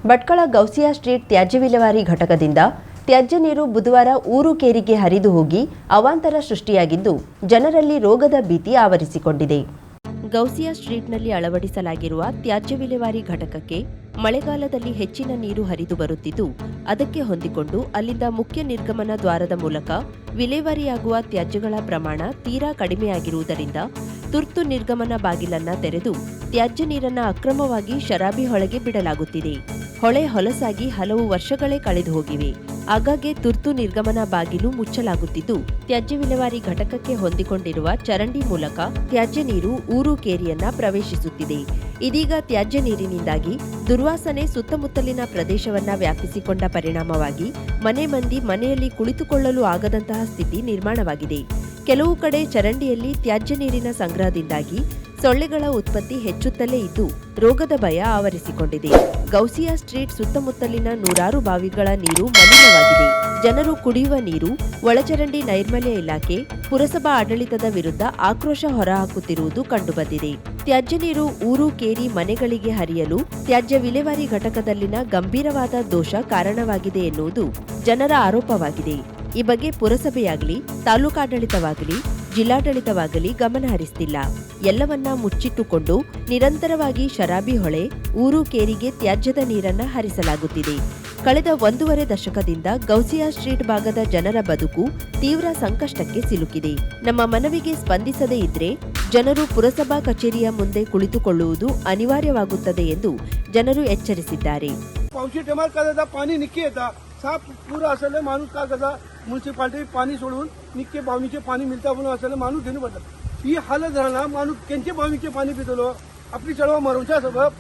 Bhatkal Ghousia street ತ್ಯಾಜ್ಯ ವಿಲೇವಾರಿ ಘಟಕದಿಂದ ತ್ಯಾಜ್ಯ ನೀರು ಬುಧವಾರ ಊರು ಕೇರಿಗೆ ಹರಿದು ಹೋಗಿ ಅವಾಂತರ ಸೃಷ್ಟಿಯಾಗಿದ್ದು ಜನರಲ್ಲಿ ರೋಗದ ಭೀತಿ ಆವರಿಸಿಕೊಂಡಿದೆ. ಗೌಸಿಯಾ ಸ್ಟ್ರೀಟ್ನಲ್ಲಿ ಅಳವಡಿಸಲಾಗಿರುವ ತ್ಯಾಜ್ಯ ವಿಲೇವಾರಿ ಘಟಕಕ್ಕೆ ಮಳೆಗಾಲದಲ್ಲಿ ಹೆಚ್ಚಿನ ನೀರು ಹರಿದು ಬರುತ್ತಿದ್ದು, ಅದಕ್ಕೆ ಹೊಂದಿಕೊಂಡು ಅಲ್ಲಿಂದ ಮುಖ್ಯ ನಿರ್ಗಮನ ದ್ವಾರದ ಮೂಲಕ ವಿಲೇವಾರಿಯಾಗುವ ತ್ಯಾಜ್ಯಗಳ ಪ್ರಮಾಣ ತೀರಾ ಕಡಿಮೆಯಾಗಿರುವುದರಿಂದ ತುರ್ತು ನಿರ್ಗಮನ ಬಾಗಿಲನ್ನ ತೆರೆದು ತ್ಯಾಜ್ಯ ನೀರನ್ನು ಅಕ್ರಮವಾಗಿ ಶರಾಬಿ ಹೊಳೆಗೆ ಬಿಡಲಾಗುತ್ತಿದೆ. ಹೊಳೆ ಹೊಲಸಾಗಿ ಹಲವು ವರ್ಷಗಳೇ ಕಳೆದು ಹೋಗಿವೆ. ಆಗಾಗ್ಗೆ ತುರ್ತು ನಿರ್ಗಮನ ಬಾಗಿಲು ಮುಚ್ಚಲಾಗುತ್ತಿದ್ದು, ತ್ಯಾಜ್ಯ ವಿಲೇವಾರಿ ಘಟಕಕ್ಕೆ ಹೊಂದಿಕೊಂಡಿರುವ ಚರಂಡಿ ಮೂಲಕ ತ್ಯಾಜ್ಯ ನೀರು ಊರು ಕೇರಿಯನ್ನ ಪ್ರವೇಶಿಸುತ್ತಿದೆ. ಇದೀಗ ತ್ಯಾಜ್ಯ ನೀರಿನಿಂದಾಗಿ ದುರ್ವಾಸನೆ ಸುತ್ತಮುತ್ತಲಿನ ಪ್ರದೇಶವನ್ನ ವ್ಯಾಪಿಸಿಕೊಂಡ ಪರಿಣಾಮವಾಗಿ ಮನೆ ಮಂದಿ ಮನೆಯಲ್ಲಿ ಕುಳಿತುಕೊಳ್ಳಲು ಆಗದಂತಹ ಸ್ಥಿತಿ ನಿರ್ಮಾಣವಾಗಿದೆ. ಕೆಲವು ಕಡೆ ಚರಂಡಿಯಲ್ಲಿ ತ್ಯಾಜ್ಯ ನೀರಿನ ಸಂಗ್ರಹದಿಂದಾಗಿ ಸೊಳ್ಳೆಗಳ ಉತ್ಪತ್ತಿ ಹೆಚ್ಚುತ್ತಲೇ ಇದ್ದು ರೋಗದ ಭಯ ಆವರಿಸಿಕೊಂಡಿದೆ. ಗೌಸಿಯಾ ಸ್ಟ್ರೀಟ್ ಸುತ್ತಮುತ್ತಲಿನ ನೂರಾರು ಬಾವಿಗಳ ನೀರು ಮಲಿನವಾಗಿದೆ. ಜನರು ಕುಡಿಯುವ ನೀರು, ಒಳಚರಂಡಿ ನೈರ್ಮಲ್ಯ ಇಲಾಖೆ, ಪುರಸಭಾ ಆಡಳಿತದ ವಿರುದ್ಧ ಆಕ್ರೋಶ ಹೊರಹಾಕುತ್ತಿರುವುದು ಕಂಡುಬಂದಿದೆ. ತ್ಯಾಜ್ಯ ನೀರು ಊರು ಕೇರಿ ಮನೆಗಳಿಗೆ ಹರಿಯಲು ತ್ಯಾಜ್ಯ ವಿಲೇವಾರಿ ಘಟಕದಲ್ಲಿನ ಗಂಭೀರವಾದ ದೋಷ ಕಾರಣವಾಗಿದೆ ಎನ್ನುವುದು ಜನರ ಆರೋಪವಾಗಿದೆ. ಈ ಬಗ್ಗೆ ಪುರಸಭೆಯಾಗಲಿ, ತಾಲೂಕಾಡಳಿತವಾಗಲಿ, ಜಿಲ್ಲಾಡಳಿತವಾಗಲಿ ಗಮನ ಹರಿಸುತ್ತಿಲ್ಲ. ಎಲ್ಲವನ್ನ ಮುಚ್ಚಿಟ್ಟುಕೊಂಡು ನಿರಂತರವಾಗಿ ಶರಾಬಿ ಹೊಳೆ, ಊರು ಕೇರಿಗೆ ತ್ಯಾಜ್ಯದ ನೀರನ್ನ ಹರಿಸಲಾಗುತ್ತಿದೆ. ಕಳೆದ 1.5 ದಶಕದಿಂದ ಗೌಸಿಯಾ ಸ್ಟ್ರೀಟ್ ಭಾಗದ ಜನರ ಬದುಕು ತೀವ್ರ ಸಂಕಷ್ಟಕ್ಕೆ ಸಿಲುಕಿದೆ. ನಮ್ಮ ಮನವಿಗೆ ಸ್ಪಂದಿಸದೇ ಇದ್ರೆ ಜನರು ಪುರಸಭಾ ಕಚೇರಿಯ ಮುಂದೆ ಕುಳಿತುಕೊಳ್ಳುವುದು ಅನಿವಾರ್ಯವಾಗುತ್ತದೆ ಎಂದು ಜನರು ಎಚ್ಚರಿಸಿದ್ದಾರೆ. पूरा असले माणूस का कसा म्युन्सिपालिटी पाणी सोडून निक्के बावणीचे पाणी मिळता म्हणून असले माणूस घेऊन पडतात. ही हालत राहणार माणूस त्यांचे बावणीचे पाणी पितलो आपली चळवळ मरूच्या सबब.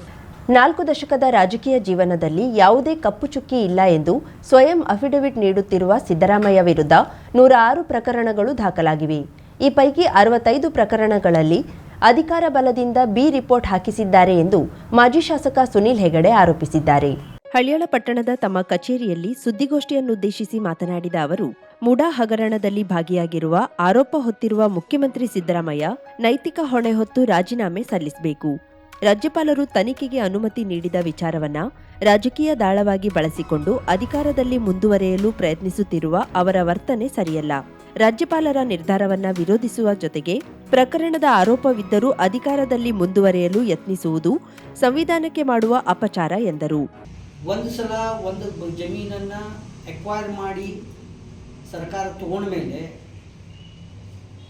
4 ದಶಕದ ರಾಜಕೀಯ ಜೀವನದಲ್ಲಿ ಯಾವುದೇ ಕಪ್ಪು ಚುಕ್ಕಿ ಇಲ್ಲ ಎಂದು ಸ್ವಯಂ ಅಫಿಡವಿಟ್ ನೀಡುತ್ತಿರುವ ಸಿದ್ದರಾಮಯ್ಯ ವಿರುದ್ಧ 106 ಪ್ರಕರಣಗಳು ದಾಖಲಾಗಿವೆ. ಈ ಪೈಕಿ 65 ಪ್ರಕರಣಗಳಲ್ಲಿ ಅಧಿಕಾರ ಬಲದಿಂದ ಬಿ ರಿಪೋರ್ಟ್ ಹಾಕಿಸಿದ್ದಾರೆ ಎಂದು ಮಾಜಿ ಶಾಸಕ ಸುನಿಲ್ ಹೆಗಡೆ ಆರೋಪಿಸಿದ್ದಾರೆ. ಹಳ್ಯಾಳ ಪಟ್ಟಣದ ತಮ್ಮ ಕಚೇರಿಯಲ್ಲಿ ಸುದ್ದಿಗೋಷ್ಠಿಯನ್ನುದ್ದೇಶಿಸಿ ಮಾತನಾಡಿದ ಅವರು, ಮುಡಾ ಹಗರಣದಲ್ಲಿ ಭಾಗಿಯಾಗಿರುವ ಆರೋಪ ಹೊತ್ತಿರುವ ಮುಖ್ಯಮಂತ್ರಿ ಸಿದ್ದರಾಮಯ್ಯ ನೈತಿಕ ಹೊಣೆ ಹೊತ್ತು ರಾಜೀನಾಮೆ ಸಲ್ಲಿಸಬೇಕು. ರಾಜ್ಯಪಾಲರು ತನಿಖೆಗೆ ಅನುಮತಿ ನೀಡಿದ ವಿಚಾರವನ್ನ ರಾಜಕೀಯ ದಾಳವಾಗಿ ಬಳಸಿಕೊಂಡು ಅಧಿಕಾರದಲ್ಲಿ ಮುಂದುವರೆಯಲು ಪ್ರಯತ್ನಿಸುತ್ತಿರುವ ಅವರ ವರ್ತನೆ ಸರಿಯಲ್ಲ. ರಾಜ್ಯಪಾಲರ ನಿರ್ಧಾರವನ್ನ ವಿರೋಧಿಸುವ ಜೊತೆಗೆ ಪ್ರಕರಣದ ಆರೋಪವಿದ್ದರೂ ಅಧಿಕಾರದಲ್ಲಿ ಮುಂದುವರೆಯಲು ಯತ್ನಿಸುವುದು ಸಂವಿಧಾನಕ್ಕೆ ಮಾಡುವ ಅಪಚಾರ ಎಂದರು. ಒಂದು ಸಲ ಒಂದು ಜಮೀನನ್ನು ಎಕ್ವೈರ್ ಮಾಡಿ ಸರ್ಕಾರ ತಗೊಂಡ ಮೇಲೆ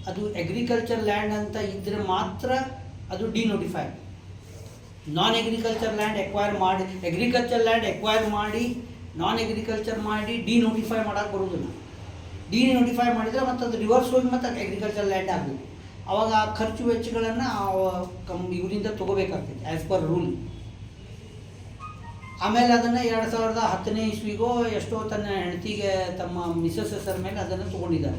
ಅದು ಅಗ್ರಿಕಲ್ಚರ್ ಲ್ಯಾಂಡ್ ಅಂತ ಇದ್ದರೆ ಮಾತ್ರ ಅದು ಡಿನೋಟಿಫೈ. ನಾನ್ ಅಗ್ರಿಕಲ್ಚರ್ ಲ್ಯಾಂಡ್ ಎಕ್ವೈರ್ ಮಾಡಿ ನಾನ್ ಅಗ್ರಿಕಲ್ಚರ್ ಮಾಡಿ ಡಿನೋಟಿಫೈ ಮಾಡೋಕ್ಕೆ ಬರೋದಿಲ್ಲ. ಡಿನೋಟಿಫೈ ಮಾಡಿದರೆ ಮತ್ತು ಅದು ರಿವರ್ಸ್ ಹೋಗಿ ಮತ್ತು ಅಗ್ರಿಕಲ್ಚರ್ ಲ್ಯಾಂಡ್ ಆಗಬೇಕು. ಆವಾಗ ಆ ಖರ್ಚು ವೆಚ್ಚಗಳನ್ನು ಇವರಿಂದ ತೊಗೋಬೇಕಾಗ್ತೈತೆ ಆ್ಯಸ್ ಪರ್ ರೂಲ್. ಆಮೇಲೆ ಅದನ್ನು 2010ನೇ ಇಸ್ವಿಗೋ ಎಷ್ಟೋ ತನ್ನ ಹೆಂಡತಿಗೆ ತಮ್ಮ ಮಿಸಸ್ ಹೆಸರ ಮೇಲೆ ಅದನ್ನು ತೊಗೊಂಡಿದ್ದಾರೆ.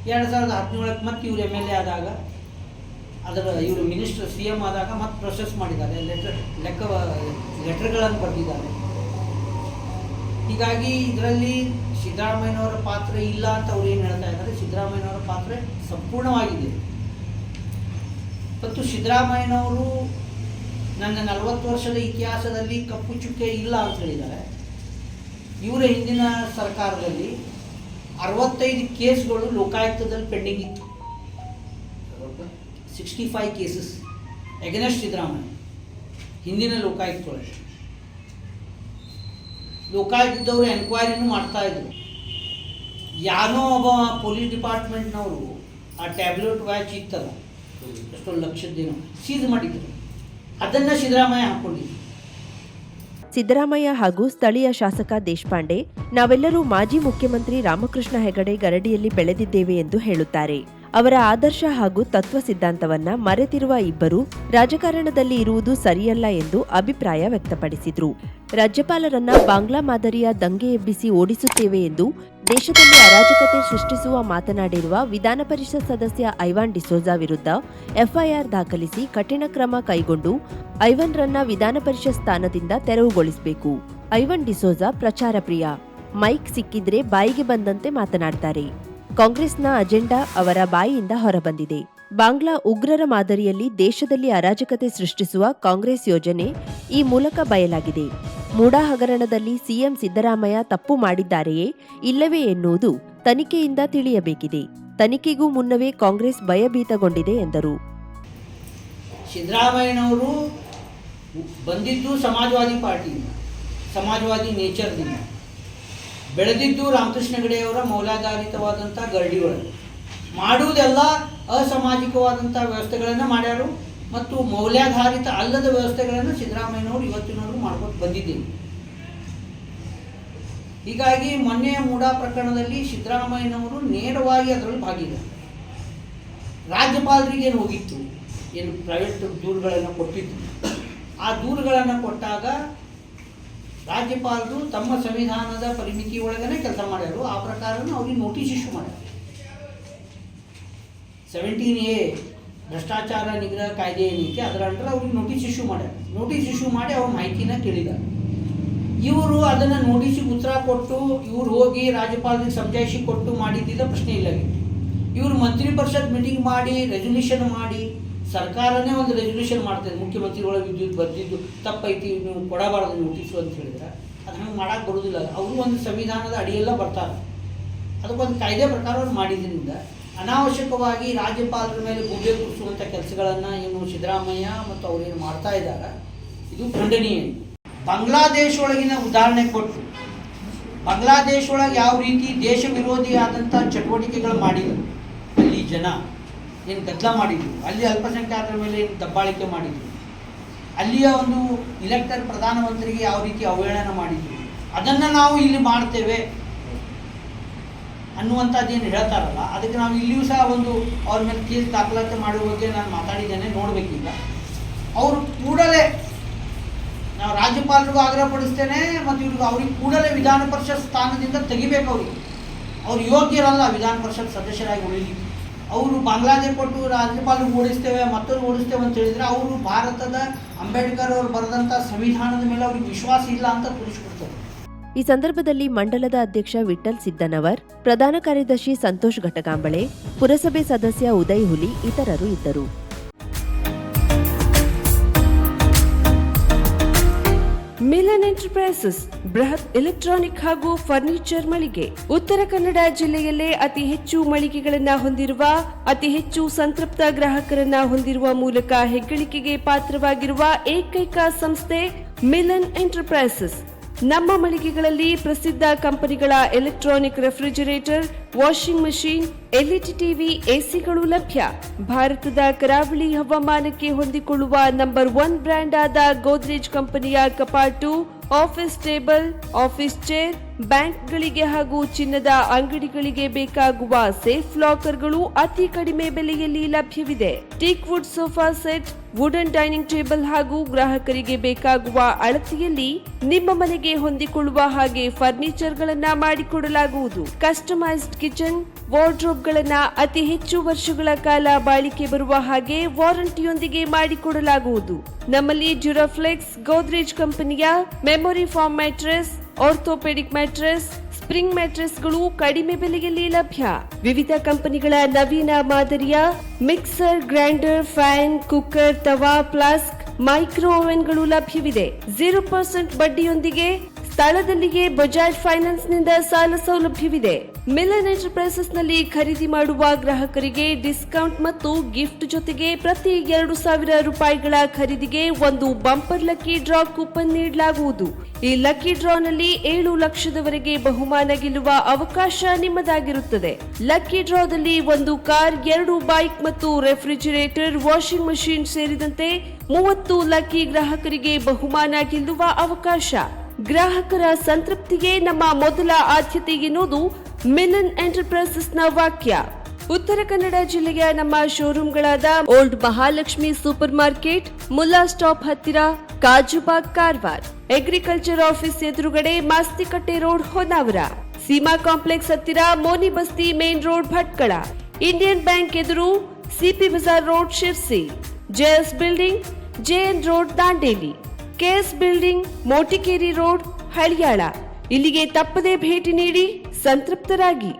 2017ಕ್ಕೆ ಮತ್ತು ಇವರು MLA ಆದಾಗ ಇವರು ಮಿನಿಸ್ಟರ್ CM ಆದಾಗ ಮತ್ತೆ ಪ್ರೊಸೆಸ್ ಮಾಡಿದ್ದಾರೆ, ಲೆಟರ್ಗಳನ್ನು ಬರೆದಿದ್ದಾರೆ. ಹೀಗಾಗಿ ಇದರಲ್ಲಿ ಸಿದ್ದರಾಮಯ್ಯನವರ ಪಾತ್ರ ಇಲ್ಲ ಅಂತ ಅವ್ರು ಏನು ಹೇಳ್ತಾ ಇದ್ದಾರೆ. ಸಿದ್ದರಾಮಯ್ಯನವರ ಪಾತ್ರ ಸಂಪೂರ್ಣವಾಗಿದೆ. ಮತ್ತು ಸಿದ್ದರಾಮಯ್ಯನವರು ನನ್ನ 40 ವರ್ಷದ ಇತಿಹಾಸದಲ್ಲಿ ಕಪ್ಪು ಚುಕ್ಕೆ ಇಲ್ಲ ಅಂತ ಹೇಳಿದ್ದಾರೆ. ಇವರ ಹಿಂದಿನ ಸರ್ಕಾರದಲ್ಲಿ 65 ಕೇಸ್ಗಳು ಲೋಕಾಯುಕ್ತದಲ್ಲಿ ಪೆಂಡಿಂಗ್ ಇತ್ತು. 65 ಕೇಸಸ್ ಎಗನೆಸ್ಟ್ ಸಿದ್ದರಾಮಯ್ಯ ಹಿಂದಿನ ಲೋಕಾಯುಕ್ತಗಳು. ಲೋಕಾಯುಕ್ತದವರು ಎನ್ಕ್ವೈರಿನೂ ಮಾಡ್ತಾಯಿದ್ರು. ಯಾರೋ ಒಬ್ಬ ಪೊಲೀಸ್ ಡಿಪಾರ್ಟ್ಮೆಂಟ್ನವರು ಆ ಟ್ಯಾಬ್ಲೆಟ್ ವ್ಯಾಚ್ ಇತ್ತಲ್ಲ ಎಷ್ಟೋ ಲಕ್ಷದ್ದೇನೋ ಸೀಸ್ ಮಾಡಿದ್ರು. ಅದನ್ನ ಸಿದ್ದರಾಮಯ್ಯ ಹಾಕೊಂಡಿದ್ರು. ಸಿದ್ದರಾಮಯ್ಯ ಹಾಗೂ ಸ್ಥಳೀಯ ಶಾಸಕ ದೇಶಪಾಂಡೆ ನಾವೆಲ್ಲರೂ ಮಾಜಿ ಮುಖ್ಯಮಂತ್ರಿ ರಾಮಕೃಷ್ಣ ಹೆಗಡೆ ಗರಡಿಯಲ್ಲಿ ಬೆಳೆದಿದ್ದೇವೆ ಎಂದು ಹೇಳುತ್ತಾರೆ. ಅವರ ಆದರ್ಶ ಹಾಗೂ ತತ್ವ ಸಿದ್ಧಾಂತವನ್ನ ಮರೆತಿರುವ ಇಬ್ಬರು ರಾಜಕಾರಣದಲ್ಲಿ ಇರುವುದು ಸರಿಯಲ್ಲ ಎಂದು ಅಭಿಪ್ರಾಯ ವ್ಯಕ್ತಪಡಿಸಿದ್ರು. ರಾಜ್ಯಪಾಲರನ್ನ ಬಾಂಗ್ಲಾ ಮಾದರಿಯ ದಂಗೆ ಎಬ್ಬಿಸಿ ಓಡಿಸುತ್ತೇವೆ ಎಂದು ದೇಶದಲ್ಲಿ ಅರಾಜಕತೆ ಸೃಷ್ಟಿಸುವ ಮಾತನಾಡಿರುವ ವಿಧಾನ ಪರಿಷತ್ ಸದಸ್ಯ ಐವಾನ್ ಡಿಸೋಜಾ ವಿರುದ್ಧ FIR ದಾಖಲಿಸಿ ಕಠಿಣ ಕ್ರಮ ಕೈಗೊಂಡು ಐವನ್ರನ್ನ ವಿಧಾನ ಪರಿಷತ್ ಸ್ಥಾನದಿಂದ ತೆರವುಗೊಳಿಸಬೇಕು. ಐವಾನ್ ಡಿಸೋಜಾ ಪ್ರಚಾರ ಪ್ರಿಯ, ಮೈಕ್ ಸಿಕ್ಕಿದ್ರೆ ಬಾಯಿಗೆ ಬಂದಂತೆ ಮಾತನಾಡ್ತಾರೆ. ಕಾಂಗ್ರೆಸ್ನ ಅಜೆಂಡಾ ಅವರ ಬಾಯಿಯಿಂದ ಹೊರಬಂದಿದೆ. ಬಾಂಗ್ಲಾ ಉಗ್ರರ ಮಾದರಿಯಲ್ಲಿ ದೇಶದಲ್ಲಿ ಅರಾಜಕತೆ ಸೃಷ್ಟಿಸುವ ಕಾಂಗ್ರೆಸ್ ಯೋಜನೆ ಈ ಮೂಲಕ ಬಯಲಾಗಿದೆ. ಮೂಡಾ ಹಗರಣದಲ್ಲಿ ಸಿಎಂ ಸಿದ್ದರಾಮಯ್ಯ ತಪ್ಪು ಮಾಡಿದ್ದಾರೆಯೇ ಇಲ್ಲವೇ ಎನ್ನುವುದು ತನಿಖೆಯಿಂದ ತಿಳಿಯಬೇಕಿದೆ. ತನಿಖೆಗೂ ಮುನ್ನವೇ ಕಾಂಗ್ರೆಸ್ ಭಯಭೀತಗೊಂಡಿದೆ ಎಂದರು. ಸಿದ್ದರಾಮಯ್ಯನವರು ಬಂದಿದ್ದು ಸಮಾಜವಾದಿ ಪಾರ್ಟಿಯಿಂದ, ಸಮಾಜವಾದಿ ನೇಚರ್ದಿಂದ, ಬೆಳೆದಿದ್ದು ರಾಮಕೃಷ್ಣ ಹೆಗಡೆಯವರ ಮೌಲ್ಯಾಧಾರಿತವಾದಂಥ ಗರಡಿಗಳು, ಮಾಡುವುದೆಲ್ಲ ಅಸಾಮಾಜಿಕವಾದಂಥ ವ್ಯವಸ್ಥೆಗಳನ್ನು ಮಾಡ್ಯಾರು ಮತ್ತು ಮೌಲ್ಯಾಧಾರಿತ ಅಲ್ಲದ ವ್ಯವಸ್ಥೆಗಳನ್ನು ಸಿದ್ದರಾಮಯ್ಯನವರು ಇವತ್ತಿನವರೆಗೂ ಮಾಡ್ಕೊಂಡು ಬಂದಿದ್ದೇವೆ. ಹೀಗಾಗಿ ಮೊನ್ನೆಯ ಮೂಡಾ ಪ್ರಕರಣದಲ್ಲಿ ಸಿದ್ದರಾಮಯ್ಯನವರು ನೇರವಾಗಿ ಅದರಲ್ಲಿ ಭಾಗಿದ್ದಾರೆ. ರಾಜ್ಯಪಾಲರಿಗೇನು ಹೋಗಿತ್ತು, ಏನು ಪ್ರೈವೇಟ್ ದೂರುಗಳನ್ನು ಕೊಟ್ಟಿದ್ದು, ಆ ದೂರುಗಳನ್ನು ಕೊಟ್ಟಾಗ ರಾಜ್ಯಪಾಲರು ತಮ್ಮ ಸಂವಿಧಾನದ ಪರಿಮಿತಿ ಒಳಗನೆ ಕೆಲಸ ಮಾಡ್ಯಾರು. ಆ ಪ್ರಕಾರನ ಅವ್ರಿಗೆ ನೋಟಿಸ್ ಇಶ್ಯೂ ಮಾಡ್ಯಾರ. 17A ಭ್ರಷ್ಟಾಚಾರ ನಿಗ್ರಹ ಕಾಯ್ದೆ ಏನೈತಿ ಅದರ ಅಂಡರ್ ಅವ್ರಿಗೆ ನೋಟಿಸ್ ಇಶ್ಯೂ ಮಾಡ್ಯಾರ. ನೋಟಿಸ್ ಇಶ್ಯೂ ಮಾಡಿ ಅವ್ರ ಮಾಹಿತಿನ ಕೇಳಿದ್ದಾರೆ. ಇವರು ಅದನ್ನು ನೋಟಿಸಿಗೆ ಉತ್ತರ ಕೊಟ್ಟು ಇವ್ರು ಹೋಗಿ ರಾಜ್ಯಪಾಲರಿಗೆ ಸಮಜಾಯಿಷಿ ಕೊಟ್ಟು ಮಾಡಿದ್ದಿದ್ದ ಪ್ರಶ್ನೆ ಇಲ್ಲ. ಇವರು ಮಂತ್ರಿ ಪರಿಷತ್ ಮೀಟಿಂಗ್ ಮಾಡಿ ರೆಸೊಲ್ಯೂಷನ್ ಮಾಡಿ ಸರ್ಕಾರನೇ ಒಂದು ರೆಸೊಲ್ಯೂಷನ್ ಮಾಡ್ತದೆ, ಮುಖ್ಯಮಂತ್ರಿಗಳ ವಿದ್ಯುತ್ ಬರ್ದಿದ್ದು ತಪ್ಪೈತಿ, ನೀವು ಕೊಡಬಾರ್ದು ನೋಟಿಸು ಅಂತ ಹೇಳಿದ್ರೆ ಅದು ಹಂಗೆ ಮಾಡೋಕ್ಕೆ ಬರೋದಿಲ್ಲ. ಅವರು ಒಂದು ಸಂವಿಧಾನದ ಅಡಿಯೆಲ್ಲ ಬರ್ತಾರೆ. ಅದಕ್ಕೊಂದು ಕಾಯ್ದೆ ಪ್ರಕಾರ ಅವ್ರು ಮಾಡಿದ್ರಿಂದ ಅನಾವಶ್ಯಕವಾಗಿ ರಾಜ್ಯಪಾಲರ ಮೇಲೆ ಗುಡ್ಡೆ ಕೂರಿಸುವಂಥ ಕೆಲಸಗಳನ್ನು ಏನು ಸಿದ್ದರಾಮಯ್ಯ ಮತ್ತು ಅವರೇನು ಮಾಡ್ತಾ ಇದ್ದಾರೆ, ಇದು ಖಂಡನೀಯ. ಬಾಂಗ್ಲಾದೇಶ ಒಳಗಿನ ಉದಾಹರಣೆ ಕೊಟ್ಟು ಬಾಂಗ್ಲಾದೇಶ ಒಳಗೆ ಯಾವ ರೀತಿ ದೇಶ ವಿರೋಧಿ ಆದಂಥ ಚಟುವಟಿಕೆಗಳು ಮಾಡಿದರು, ಅಲ್ಲಿ ಜನ ಏನು ಗದ್ದಲ ಮಾಡಿದರು, ಅಲ್ಲಿ ಅಲ್ಪಸಂಖ್ಯಾತರ ಮೇಲೆ ಏನು ದಬ್ಬಾಳಿಕೆ ಮಾಡಿದರು, ಅಲ್ಲಿಯ ಒಂದು ಇಲೆಕ್ಟರ್ ಪ್ರಧಾನಮಂತ್ರಿಗೆ ಯಾವ ರೀತಿ ಅವಹೇಳನ ಮಾಡಿದರು, ಅದನ್ನು ನಾವು ಇಲ್ಲಿ ಮಾಡ್ತೇವೆ ಅನ್ನುವಂಥದ್ದೇನು ಹೇಳ್ತಾರಲ್ಲ, ಅದಕ್ಕೆ ನಾವು ಇಲ್ಲಿಯೂ ಸಹ ಒಂದು ಅವ್ರ ಮೇಲೆ ಕೇಸ್ ದಾಖಲಾತಿ ಮಾಡುವ ಬಗ್ಗೆ ನಾನು ಮಾತಾಡಿದ್ದೇನೆ. ನೋಡಬೇಕೀಗ ಅವರು ಕೂಡಲೇ, ನಾವು ರಾಜ್ಯಪಾಲರಿಗೂ ಆಗ್ರಹ ಪಡಿಸ್ತೇನೆ ಮತ್ತು ಇವ್ರಿಗೆ ಅವ್ರಿಗೆ ಕೂಡಲೇ ವಿಧಾನ ಪರಿಷತ್ ಸ್ಥಾನದಿಂದ ತೆಗಿಬೇಕು. ಅವ್ರು ಯೋಗ್ಯರಲ್ಲ ವಿಧಾನ ಪರಿಷತ್ ಸದಸ್ಯರಾಗಿ ಉಳಿಲಿಕ್ಕೆ. ಅವರು ಬಾಂಗ್ಲಾದೇಶ ಕೊಟ್ಟು ರಾಜ್ಯಪಾಲರಿಗೆ ಓಡಿಸ್ತೇವೆ ಮತ್ತೊಂದು ಓಡಿಸ್ತೇವೆ ಅಂತ ಹೇಳಿದರೆ ಅವರು ಭಾರತದ ಅಂಬೇಡ್ಕರ್ ಅವರು ಬರೆದಂಥ ಸಂವಿಧಾನದ ಮೇಲೆ ಅವ್ರಿಗೆ ವಿಶ್ವಾಸ ಇಲ್ಲ ಅಂತ ತೋರಿಸ್ಕೊಡ್ತಾರೆ. ಈ ಸಂದರ್ಭದಲ್ಲಿ ಮಂಡಲದ ಅಧ್ಯಕ್ಷ ವಿಠ್ಠಲ್ ಸಿದ್ದನವರ್, ಪ್ರಧಾನ ಕಾರ್ಯದರ್ಶಿ ಸಂತೋಷ್ ಘಟಕಾಂಬಳೆ, ಪುರಸಭೆ ಸದಸ್ಯ ಉದಯ್ ಹುಲಿ ಇತರರು ಇದ್ದರು. ಮಿಲನ್ ಎಂಟರ್ಪ್ರೈಸಸ್ ಬೃಹತ್ ಎಲೆಕ್ಟ್ರಾನಿಕ್ ಹಾಗೂ ಫರ್ನಿಚರ್ ಮಳಿಗೆ. ಉತ್ತರ ಕನ್ನಡ ಜಿಲ್ಲೆಯಲ್ಲೇ ಅತಿ ಹೆಚ್ಚು ಮಳಿಗೆಗಳನ್ನ ಹೊಂದಿರುವ, ಅತಿ ಹೆಚ್ಚು ಸಂತೃಪ್ತ ಗ್ರಾಹಕರನ್ನ ಹೊಂದಿರುವ ಮೂಲಕ ಹೆಗ್ಗಳಿಕೆಗೆ ಪಾತ್ರವಾಗಿರುವ ಏಕೈಕ ಸಂಸ್ಥೆ ಮಿಲನ್ ಎಂಟರ್ಪ್ರೈಸಸ್. ನಮ್ಮ ಮಳಿಗೆಗಳಲ್ಲಿ ಪ್ರಸಿದ್ಧ ಕಂಪನಿಗಳ electronic refrigerator, washing machine, LED TV, ಎಸಿಗಳು ಲಭ್ಯ. ಭಾರತದ ಕರಾವಳಿ ಹವಾಮಾನಕ್ಕೆ ಹೊಂದಿಕೊಳ್ಳುವ ನಂಬರ್ 1 ಬ್ರ್ಯಾಂಡ್ ಆದ ಗೋದ್ರೇಜ್ ಕಂಪನಿಯ ಕಪಾಟು, ಆಫೀಸ್ ಟೇಬಲ್, ಆಫೀಸ್ ಚೇರ್, ಬ್ಯಾಂಕ್ಗಳಿಗೆ ಹಾಗೂ ಚಿನ್ನದ ಅಂಗಡಿಗಳಿಗೆ ಬೇಕಾಗುವ ಸೇಫ್ ಲಾಕರ್ಗಳು ಅತಿ ಕಡಿಮೆ ಬೆಲೆಯಲ್ಲಿ ಲಭ್ಯವಿದೆ. Teak wood sofa set, wooden dining table ಹಾಗೂ ಗ್ರಾಹಕರಿಗೆ ಬೇಕಾಗುವ ಅಳತೆಯಲ್ಲಿ ನಿಮ್ಮ ಮನೆಗೆ ಹೊಂದಿಕೊಳ್ಳುವ ಹಾಗೆ ಫರ್ನಿಚರ್ಗಳನ್ನ ಮಾಡಿಕೊಡಲಾಗುವುದು. ಕಸ್ಟಮೈಸ್ಡ್ ಕಿಚನ್, ವಾರ್ಡ್ರೋಬ್ಗಳನ್ನ ಅತಿ ಹೆಚ್ಚು ವರ್ಷಗಳ ಕಾಲ ಬಾಳಿಕೆ ಬರುವ ಹಾಗೆ ವಾರಂಟಿಯೊಂದಿಗೆ ಮಾಡಿಕೊಡಲಾಗುವುದು. ನಮ್ಮಲ್ಲಿ ಡ್ಯೂರಾಫ್ಲೆಕ್ಸ್, ಗೋದ್ರೇಜ್ ಕಂಪನಿಯ memory foam mattress, orthopaedic mattress, spring ಮ್ಯಾಟ್ರೆಸ್ಗಳು ಕಡಿಮೆ ಬೆಲೆಯಲ್ಲಿ ಲಭ್ಯ. ವಿವಿಧ ಕಂಪನಿಗಳ ನವೀನ ಮಾದರಿಯ ಮಿಕ್ಸರ್, ಗ್ರೈಂಡರ್, ಫ್ಯಾನ್, ಕುಕ್ಕರ್, ತವಾ, ಫ್ಲಾಸ್ಕ್, ಮೈಕ್ರೋ ಓವೆನ್ಗಳು ಲಭ್ಯವಿದೆ. 0% ಬಡ್ಡಿಯೊಂದಿಗೆ ಸ್ಥಳದಲ್ಲಿಯೇ ಬಜಾಜ್ ಫೈನಾನ್ಸ್ ನಿಂದ ಸಾಲ ಸೌಲಭ್ಯವಿದೆ. ಮಿಲನ್ ಎಂಟರ್ಪ್ರೈಸಸ್ ನಲ್ಲಿ ಖರೀದಿ ಮಾಡುವ ಗ್ರಾಹಕರಿಗೆ ಡಿಸ್ಕೌಂಟ್ ಮತ್ತು ಗಿಫ್ಟ್ ಜೊತೆಗೆ ಪ್ರತಿ 2,000 ರೂಪಾಯಿಗಳ ಖರೀದಿಗೆ ಒಂದು ಬಂಪರ್ ಲಕ್ಕಿ ಡ್ರಾ ಕೂಪನ್ ನೀಡಲಾಗುವುದು. ಈ ಲಕ್ಕಿ ಡ್ರಾನಲ್ಲಿ 7 ಲಕ್ಷದವರೆಗೆ ಬಹುಮಾನ ಗೆಲ್ಲುವ ಅವಕಾಶ ನಿಮ್ಮದಾಗಿರುತ್ತದೆ. ಲಕ್ಕಿ ಡ್ರಾದಲ್ಲಿ 1 ಕಾರ್, 2 ಬೈಕ್ ಮತ್ತು ರೆಫ್ರಿಜರೇಟರ್, ವಾಷಿಂಗ್ ಮಷೀನ್ ಸೇರಿದಂತೆ 30 ಲಕ್ಕಿ ಗ್ರಾಹಕರಿಗೆ ಬಹುಮಾನ ಗೆಲ್ಲುವ ಅವಕಾಶ. ಗ್ರಾಹಕರ ಸಂತೃಪ್ತಿಗೆ ನಮ್ಮ ಮೊದಲ ಆದ್ಯತೆ ಎನ್ನುವುದು ಮಿಲನ್ ಎಂಟರ್ಪ್ರೈಸಸ್ ನ ವಾಕ್ಯ. ಉತ್ತರ ಕನ್ನಡ ಜಿಲ್ಲೆಯ ನಮ್ಮ ಶೋರೂಮ್ಗಳಾದ old Mahalakshmi super market, Mulla stop ಹತ್ತಿರ, ಕಾಜುಬಾಗ್, ಕಾರವಾರ, ಅಗ್ರಿಕಲ್ಚರ್ ಆಫೀಸ್ ಎದುರುಗಡೆ, ಮಾಸ್ತಿಕಟ್ಟೆ ರೋಡ್, ಹೊನ್ನಾವರ, ಸೀಮಾ ಕಾಂಪ್ಲೆಕ್ಸ್ ಹತ್ತಿರ, Moni Basti main road, Bhatkal, Indian bank ಎದುರು, CP Bazaar road, Sirsi, JS building, JN road, Dandeli, KS building, Motikeri road, Haliyal. ಇಲ್ಲಿಗೆ ತಪ್ಪದೇ ಭೇಟಿ ನೀಡಿ ಸಂತೃಪ್ತರಾಗಿ.